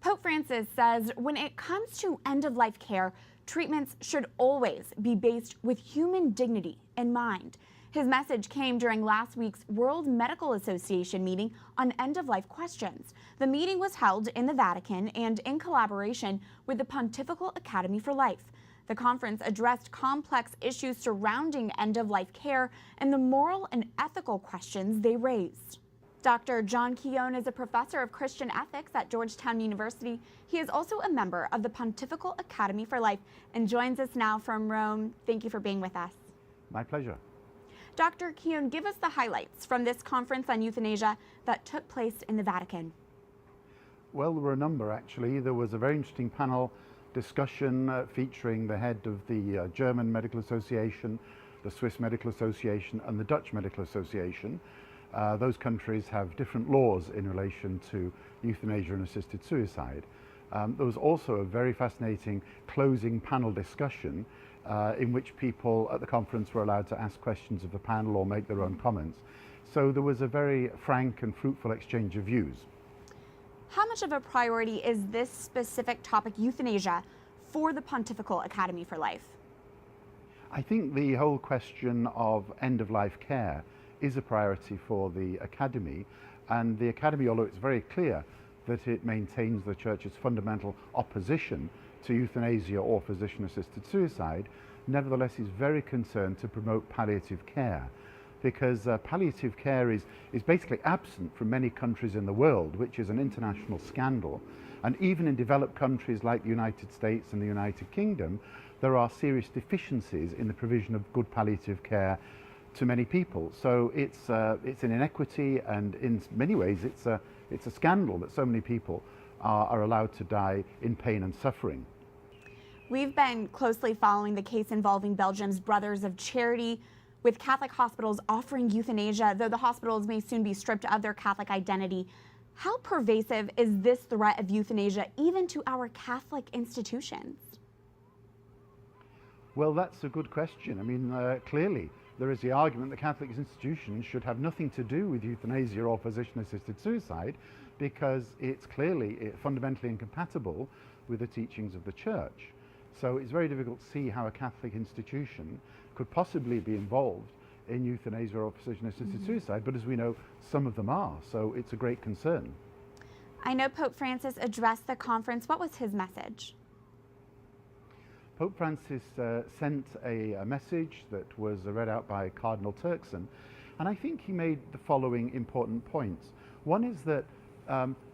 Pope Francis says when it comes to end-of-life care, treatments should always be based with human dignity in mind. His message came during last week's World Medical Association meeting on end-of-life questions. The meeting was held in the Vatican and in collaboration with the Pontifical Academy for Life. The conference addressed complex issues surrounding end-of-life care and the moral and ethical questions they raised. Dr. John Keown is a professor of Christian ethics at Georgetown University. He is also a member of the Pontifical Academy for Life and joins us now from Rome. Thank you for being with us. My pleasure. Dr. Keown, give us the highlights from this conference on euthanasia that took place in the Vatican. Well, there were a number actually. There was a very interesting panel discussion featuring the head of the German Medical Association, the Swiss Medical Association and the Dutch Medical Association. Those countries have different laws in relation to euthanasia and assisted suicide. There was also a very fascinating closing panel discussion in which people at the conference were allowed to ask questions of the panel or make their own comments. So there was a very frank and fruitful exchange of views. How much of a priority is this specific topic, euthanasia, for the Pontifical Academy for Life? I think the whole question of end-of-life care is a priority for the Academy, and the Academy, although it's very clear that it maintains the Church's fundamental opposition to euthanasia or physician-assisted suicide, nevertheless is very concerned to promote palliative care, because palliative care is basically absent from many countries in the world, which is an international scandal. And even in developed countries like the United States and the United Kingdom, there are serious deficiencies in the provision of good palliative care to many people. So it's an inequity, and in many ways it's a scandal that so many people are allowed to die in pain and suffering. We've been closely following the case involving Belgium's Brothers of Charity, with Catholic hospitals offering euthanasia, though the hospitals may soon be stripped of their Catholic identity. How pervasive is this threat of euthanasia even to our Catholic institutions? Well, that's a good question. I mean, clearly there is the argument that Catholic institutions should have nothing to do with euthanasia or physician-assisted suicide because it's clearly fundamentally incompatible with the teachings of the Church. So it's very difficult to see how a Catholic institution could possibly be involved in euthanasia or physician-assisted suicide, but as we know, some of them are, so it's a great concern. I know Pope Francis addressed the conference. What was his message? Pope Francis sent a message that was read out by Cardinal Turkson, and I think he made the following important points. One is that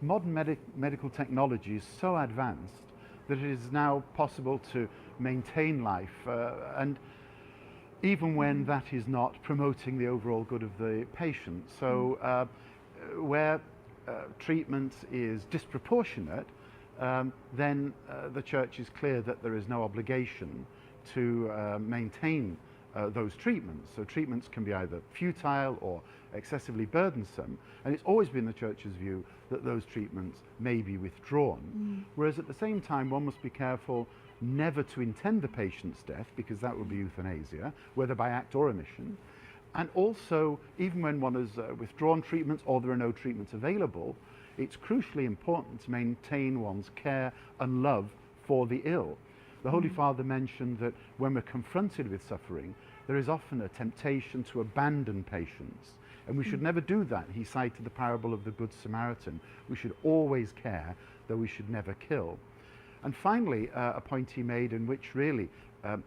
modern medical technology is so advanced that it is now possible to maintain life, and even when that is not promoting the overall good of the patient. So where treatment is disproportionate, then the Church is clear that there is no obligation to maintain those treatments. So treatments can be either futile or excessively burdensome, and it's always been the Church's view that those treatments may be withdrawn. Whereas at the same time, one must be careful never to intend the patient's death, because that would be euthanasia, whether by act or omission. And also, even when one has withdrawn treatments or there are no treatments available, it's crucially important to maintain one's care and love for the ill. The Holy Father mentioned that when we're confronted with suffering, there is often a temptation to abandon patients, and we should never do that. He cited the parable of the Good Samaritan. We should always care, though we should never kill. And finally, a point he made, in which really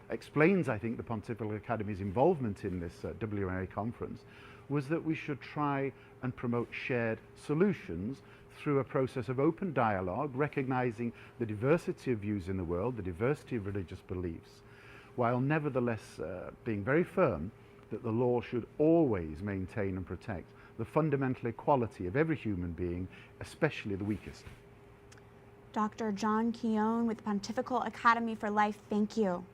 explains, I think, the Pontifical Academy's involvement in this WMA conference, was that we should try and promote shared solutions through a process of open dialogue, recognizing the diversity of views in the world, the diversity of religious beliefs, while nevertheless being very firm that the law should always maintain and protect the fundamental equality of every human being, especially the weakest. Dr. John Keown with the Pontifical Academy for Life, thank you.